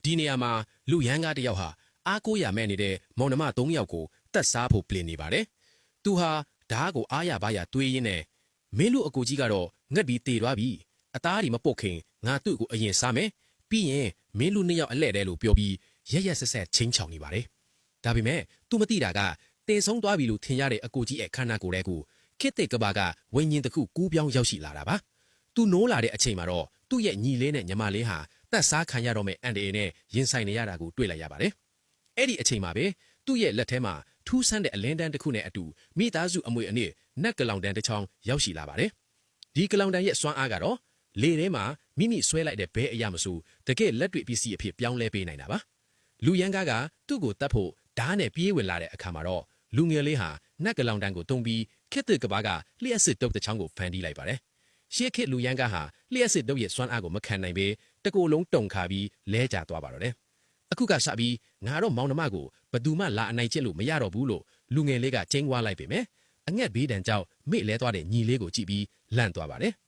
ဒီနေရာမှာလူရန်ကားတယောက်ဟာအားကိုးရမဲ့နေတဲ့မောင်နှမ3ယောက်ကိုတတ်စားဖို့ပြင်နေပါတယ်။သူဟာဓားကိုအားရပါရတွေးရင်းနဲ့မင်းလူအကူကြီးကတော့ငှက်ပြီးတေသွားပြီ။အသားဒီမပုတ်ခင်ငါသူ့ကိုအရင်စားမယ်။ပြီးရင်မင်းလူ2ယောက်အလဲ့တဲလို့ပြောပြီးရက်ရက်ဆက်ဆက်ချင်းချောင်နေပါတယ်။ဒါပေမဲ့သူမသိတာကတေဆုံးသွားပြီလို့ထင်ရတဲ့အကူကြီးရဲ့ခန္ဓာကိုယ်ထဲကိုခေတ်သစ်ကဘာကဝိညာဉ်တစ်ခုကူးပြောင်းရောက်ရှိလာတာပါ။သူနိုးလာတဲ့အချိန်မှာတော့သူ့ရဲ့ညီလေးနဲ့ညီမလေးဟာတက်စားခံရတော့မဲ့အန်ဒီအေနဲ့ရင်ဆိုင်နေရတာကိုတွေ့လိုက်ရပါတယ်။အဲ့ဒီအချိန်မှာပဲသူ့ရဲ့လက်ထဲမှာထူးဆန်းတဲ့အလင်းတန်းတစ်ခုနဲ့အတူမိသားစုအမွေအနှစ်နက်ကလောင်တန်းတစ်ချောင်းရောက်ရှိလာပါတယ်။ဒီကလောင်တန်းရဲ့စွမ်းအားကတော့လေထဲမှာမိမိဆွဲလိုက်တဲ့ဘဲအရာမဆိုတကယ်လက်တွေ့ပစ္စည်းအဖြစ်ပြောင်းလဲပေးနိုင်တာပါ။လူရန်ကားကသူ့ကိုတတ်ဖို့ဓာတ်နဲ့ပြေးဝင်လာတဲ့အခါမှာတော့လူငယ်လေးဟာနက်ကလောင်တန်းကိုတုံပြီးခေတ်သစ်ကဘာကလျှက်စစ်တုပ်တစ်ချောင်းကိုဖန်တီးလိုက်ပါတယ်။ရှေ့ခေတ်လူရန်ကားဟာလျှက်စစ်တုပ်ရဲ့စွမ်းအားကိုမခံနိုင်ပေတကိုယ်လုံးတုံခါပြီးလဲကျသွားပါတော့တယ်။အခုကစပြီးငါတော့မောင်နှမကိုဘသူမှလာအနိုင်ကျင့်လို့မရတော့ဘူးလို့လူငယ်လေးကကျင်းဝါလိုက်ပေမဲ့အငှက်ဘေးဒဏ်ကြောင့်မေ့လဲသွားတဲ့ညီလေးကိုကြည့်ပြီးလန့်သွားပါတယ်။